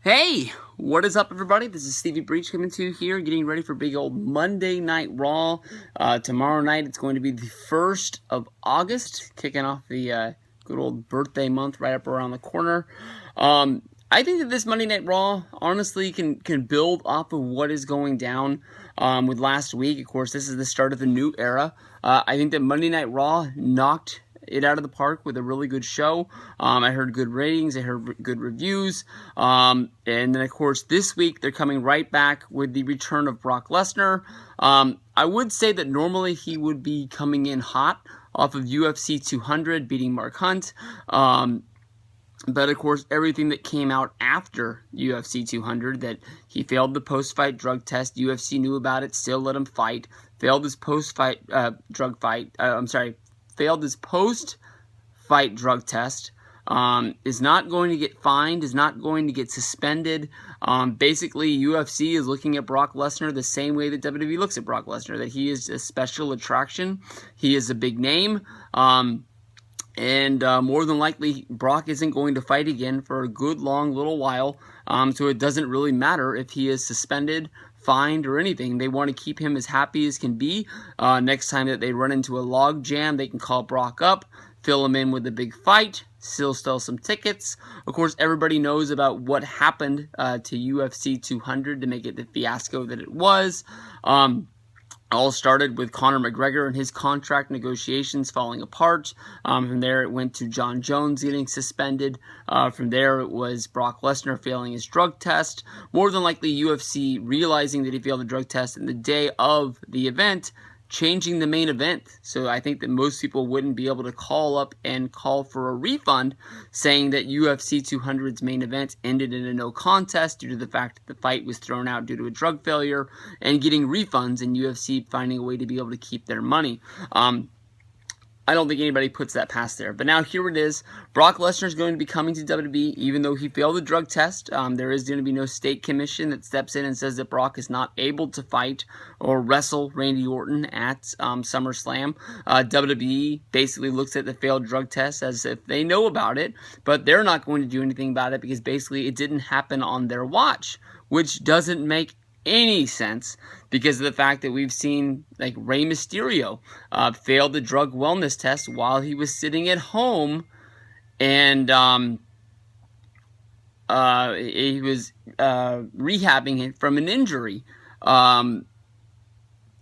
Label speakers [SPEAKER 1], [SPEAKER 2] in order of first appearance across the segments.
[SPEAKER 1] Hey, what is up, everybody? This is Stevie Breach coming to you here, getting ready for big old Monday Night Raw. Tomorrow night, it's going to be the 1st of August, kicking off the good old birthday month right up around the corner. I think that this Monday Night Raw, honestly, can build off of what is going down with last week. Of course, this is the start of the new era. I think that Monday Night Raw knocked it out of the park with a really good show. I heard good ratings, I heard good reviews, and then of course this week they're coming right back with the return of Brock Lesnar. I would say that normally he would be coming in hot off of UFC 200, beating Mark Hunt, but of course everything that came out after UFC 200, that he failed the post-fight drug test, UFC knew about it, still let him fight, failed his post-fight failed his post-fight drug test, is not going to get fined, is not going to get suspended. Basically, UFC is looking at Brock Lesnar the same way that WWE looks at Brock Lesnar, that he is a special attraction, he is a big name, and more than likely, Brock isn't going to fight again for a good long little while, so it doesn't really matter if he is suspended, fined, or anything. They want to keep him as happy as can be. Next time that they run into a log jam, they can call Brock up, fill him in with a big fight, still sell some tickets. Of course, everybody knows about what happened to UFC 200 to make it the fiasco that it was. All started with Conor McGregor and his contract negotiations falling apart. From there, it went to Jon Jones getting suspended. From there, it was Brock Lesnar failing his drug test. More than likely, UFC realizing that he failed the drug test in the day of the event, changing the main event. So I think that most people wouldn't be able to call up and call for a refund, saying that UFC 200's main event ended in a no contest due to the fact that the fight was thrown out due to a drug failure, and getting refunds, and UFC finding a way to be able to keep their money. I don't think anybody puts that past there. But now here it is. Brock Lesnar is going to be coming to WWE, even though he failed the drug test. There is going to be no state commission that steps in and says that Brock is not able to fight or wrestle Randy Orton at SummerSlam. WWE basically looks at the failed drug test as if they know about it, but they're not going to do anything about it because basically it didn't happen on their watch, which doesn't make any sense because of the fact that we've seen like Rey Mysterio failed the drug wellness test while he was sitting at home, and he was rehabbing from an injury.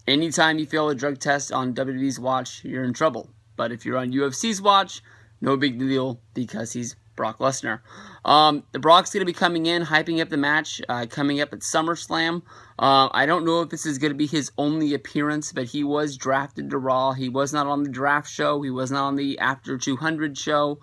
[SPEAKER 1] Anytime you fail a drug test on WWE's watch, you're in trouble. But if you're on UFC's watch, no big deal because he's Brock Lesnar. The Brock's going to be coming in, hyping up the match, coming up at SummerSlam. I don't know if this is going to be his only appearance, but he was drafted to Raw. He was not on the draft show. He was not on the After 200 show.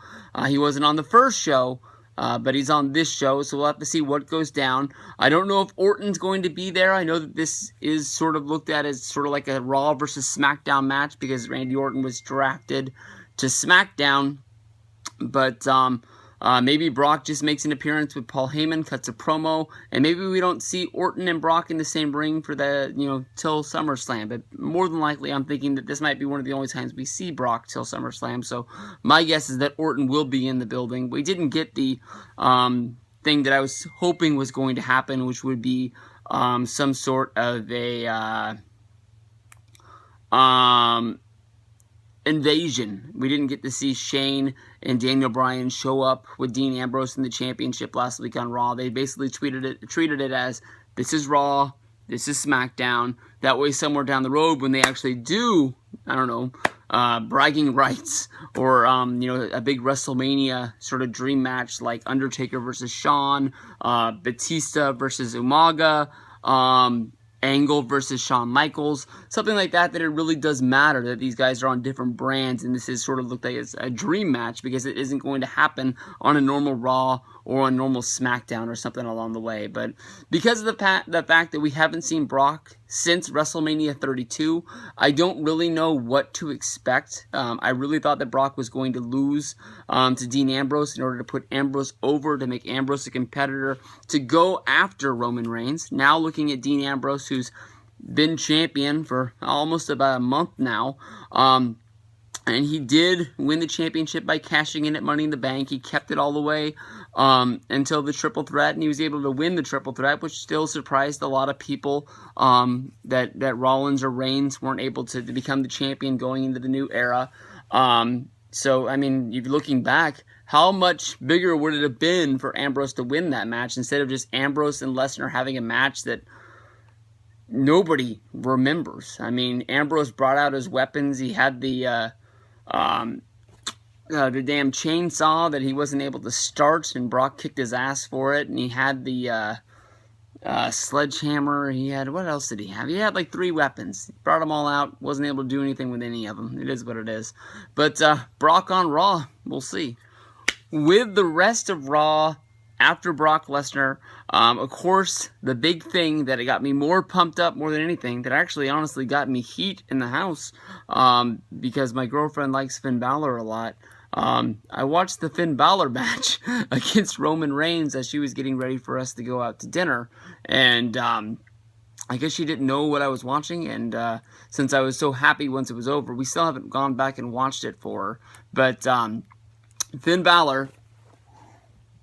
[SPEAKER 1] He wasn't on the first show, but he's on this show, so we'll have to see what goes down. I don't know if Orton's going to be there. I know that this is sort of looked at as sort of like a Raw versus SmackDown match because Randy Orton was drafted to SmackDown, but maybe Brock just makes an appearance with Paul Heyman, cuts a promo, and maybe we don't see Orton and Brock in the same ring for the, till SummerSlam. But more than likely, I'm thinking that this might be one of the only times we see Brock till SummerSlam. So my guess is that Orton will be in the building. We didn't get the thing that I was hoping was going to happen, which would be some sort of a invasion. We didn't get to see Shane and Daniel Bryan show up with Dean Ambrose in the championship last week on Raw. They basically treated it as, this is Raw, this is SmackDown. That way somewhere down the road when they actually do, I don't know, bragging rights or, a big WrestleMania sort of dream match like Undertaker versus Shawn, Batista versus Umaga, Angle versus Shawn Michaels, something like that, that it really does matter that these guys are on different brands, and this is sort of looked like it's a dream match because it isn't going to happen on a normal Raw or a normal SmackDown or something along the way. But because of the fact that we haven't seen Brock since WrestleMania 32, I don't really know what to expect. I really thought that Brock was going to lose to Dean Ambrose in order to put Ambrose over, to make Ambrose a competitor, to go after Roman Reigns. Now looking at Dean Ambrose, who's been champion for almost about a month now, and he did win the championship by cashing in at Money in the Bank. He kept it all the way until the triple threat, and he was able to win the triple threat, which still surprised a lot of people, that Rollins or Reigns weren't able to become the champion going into the new era. So, I mean, if you're looking back, how much bigger would it have been for Ambrose to win that match instead of just Ambrose and Lesnar having a match that nobody remembers? I mean, Ambrose brought out his weapons. He had the damn chainsaw that he wasn't able to start, and Brock kicked his ass for it. And he had the sledgehammer. He had, what else did he have? He had like 3 weapons. He brought them all out. Wasn't able to do anything with any of them. It is what it is. But Brock on Raw, we'll see. With the rest of Raw after Brock Lesnar, of course, the big thing that it got me more pumped up more than anything, that actually honestly got me heat in the house, because my girlfriend likes Finn Bálor a lot. I watched the Finn Bálor match against Roman Reigns as she was getting ready for us to go out to dinner, and I guess she didn't know what I was watching, and since I was so happy once it was over, we still haven't gone back and watched it for her. But Finn Bálor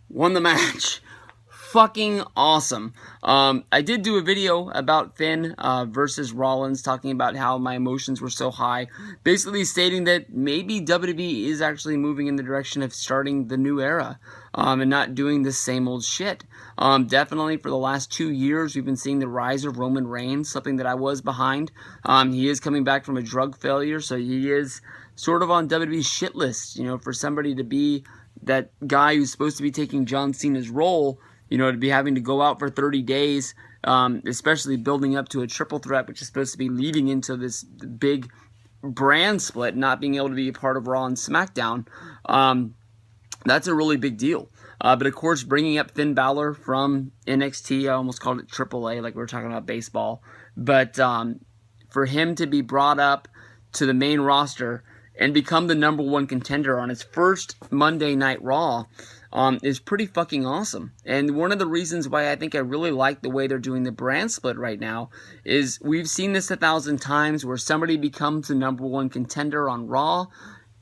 [SPEAKER 1] won the match. Fucking awesome. I did do a video about Finn versus Rollins, talking about how my emotions were so high, basically stating that maybe WWE is actually moving in the direction of starting the new era, and not doing the same old shit. Definitely for the last 2 years, we've been seeing the rise of Roman Reigns, something that I was behind. He is coming back from a drug failure, so he is sort of on WWE's shit list, you know, for somebody to be that guy who's supposed to be taking John Cena's role, you know, to be having to go out for 30 days, especially building up to a triple threat, which is supposed to be leading into this big brand split, not being able to be a part of Raw and SmackDown. That's a really big deal. But of course, bringing up Finn Bálor from NXT, I almost called it AAA, like we were talking about baseball. But for him to be brought up to the main roster and become the #1 contender on his first Monday Night Raw is pretty fucking awesome. And one of the reasons why I think I really like the way they're doing the brand split right now is we've seen this 1,000 times where somebody becomes the #1 contender on Raw,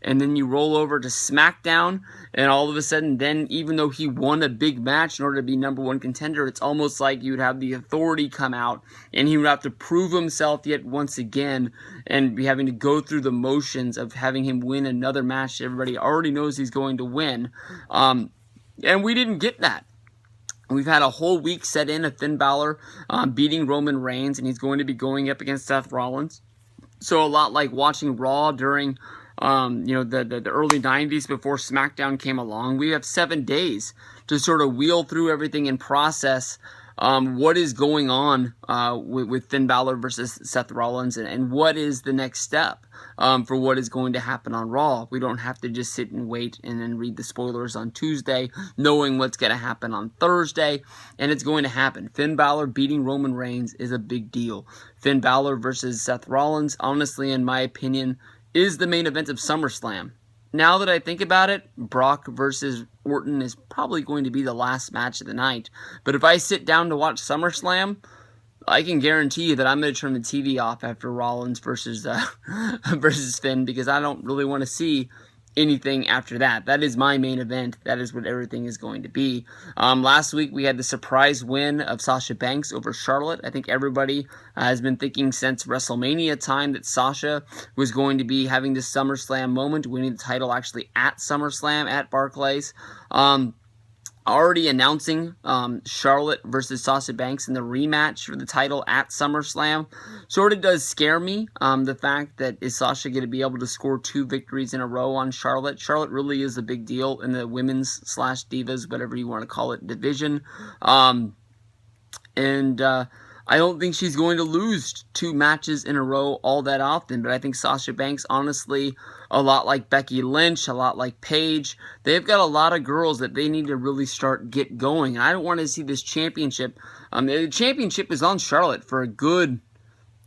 [SPEAKER 1] and then you roll over to SmackDown, and all of a sudden, then even though he won a big match in order to be #1 contender, it's almost like you would have the Authority come out, and he would have to prove himself yet once again, and be having to go through the motions of having him win another match that everybody already knows he's going to win. And we didn't get that. We've had a whole week set in of Finn Bálor beating Roman Reigns, and he's going to be going up against Seth Rollins. So a lot like watching Raw during the early 90s before SmackDown came along. We have 7 days to sort of wheel through everything and process what is going on with Finn Bálor versus Seth Rollins, and what is the next step for what is going to happen on Raw. We don't have to just sit and wait and then read the spoilers on Tuesday, knowing what's going to happen on Thursday, and it's going to happen. Finn Bálor beating Roman Reigns is a big deal. Finn Bálor versus Seth Rollins, honestly, in my opinion, is the main event of SummerSlam. Now that I think about it, Brock versus Orton is probably going to be the last match of the night. But if I sit down to watch SummerSlam, I can guarantee you that I'm going to turn the TV off after Rollins versus Finn, because I don't really want to see anything after that. That is my main event. That is what everything is going to be. Last week we had the surprise win of Sasha Banks over Charlotte. I think everybody has been thinking since WrestleMania time that Sasha was going to be having this SummerSlam moment, winning the title actually at SummerSlam at Barclays. Already announcing Charlotte versus Sasha Banks in the rematch for the title at SummerSlam. Sort of does scare me, the fact that is Sasha going to be able to score 2 victories in a row on Charlotte. Charlotte really is a big deal in the women's / divas, whatever you want to call it, division. I don't think she's going to lose 2 matches in a row all that often, but I think Sasha Banks, honestly, a lot like Becky Lynch, a lot like Paige, they've got a lot of girls that they need to really get going. And I don't want to see this championship. The championship is on Charlotte for a good,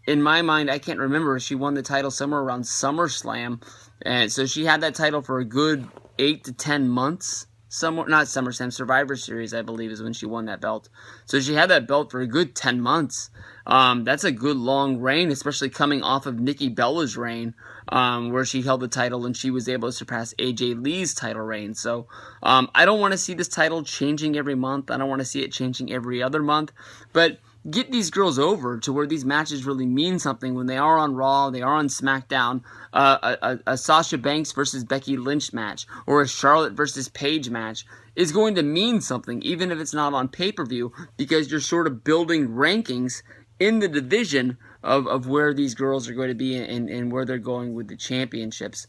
[SPEAKER 1] in my mind, I can't remember. She won the title somewhere around SummerSlam, and so she had that title for a good 8 to 10 months. Not SummerSlam, Survivor Series, I believe, is when she won that belt. So she had that belt for a good 10 months. That's a good long reign, especially coming off of Nikki Bella's reign. where she held the title and she was able to surpass AJ Lee's title reign. So I don't want to see this title changing every month. I don't want to see it changing every other month. But get these girls over to where these matches really mean something when they are on Raw, they are on SmackDown. A Sasha Banks versus Becky Lynch match or a Charlotte versus Paige match is going to mean something, even if it's not on pay-per-view, because you're sort of building rankings in the division of where these girls are going to be and where they're going with the championships.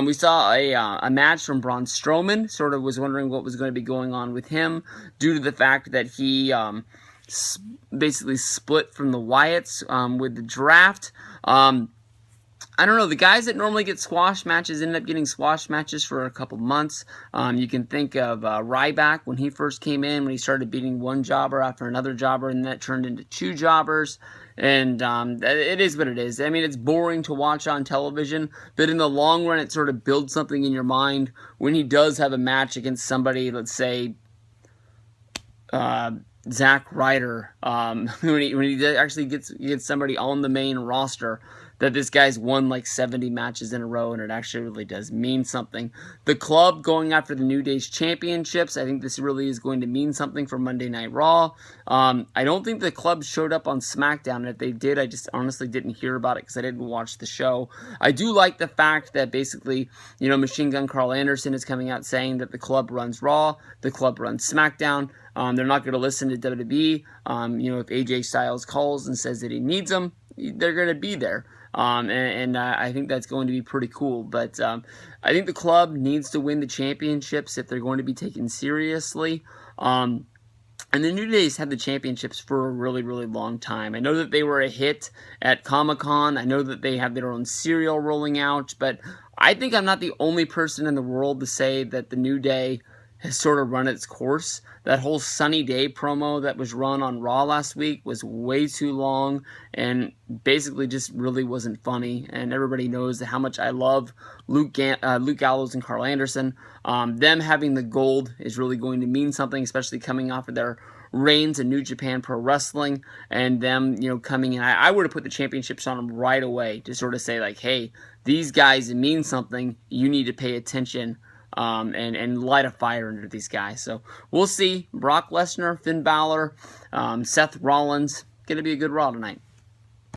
[SPEAKER 1] We saw a match from Braun Strowman. Sort of was wondering what was going to be going on with him due to the fact that he basically split from the Wyatts with the draft. I don't know, the guys that normally get squash matches end up getting squash matches for a couple months. You can think of Ryback when he first came in, when he started beating one jobber after another jobber, and that turned into two jobbers. And it is what it is. I mean, it's boring to watch on television, but in the long run, it sort of builds something in your mind when he does have a match against somebody, let's say, Zack Ryder, when he actually gets somebody on the main roster, that this guy's won like 70 matches in a row, and it actually really does mean something. The club going after the New Day's championships, I think this really is going to mean something for Monday Night Raw. I don't think the club showed up on SmackDown, and if they did, I just honestly didn't hear about it because I didn't watch the show. I do like the fact that basically, Machine Gun Carl Anderson is coming out saying that the club runs Raw, the club runs SmackDown. They're not going to listen to WWE. If AJ Styles calls and says that he needs them, they're going to be there. I think that's going to be pretty cool. But I think the club needs to win the championships if they're going to be taken seriously. And the New Day's had the championships for a really, really long time. I know that they were a hit at Comic-Con. I know that they have their own cereal rolling out. But I think I'm not the only person in the world to say that the New Day has sort of run its course. That whole Sunny Day promo that was run on Raw last week was way too long and basically just really wasn't funny. And everybody knows how much I love Luke Gallows and Carl Anderson. Them having the gold is really going to mean something, especially coming off of their reigns in New Japan Pro Wrestling, and them, coming in. I would have put the championships on them right away to sort of say, like, hey, these guys mean something. You need to pay attention. And light a fire under these guys. So we'll see. Brock Lesnar, Finn Bálor, Seth Rollins. Going to be a good Raw tonight.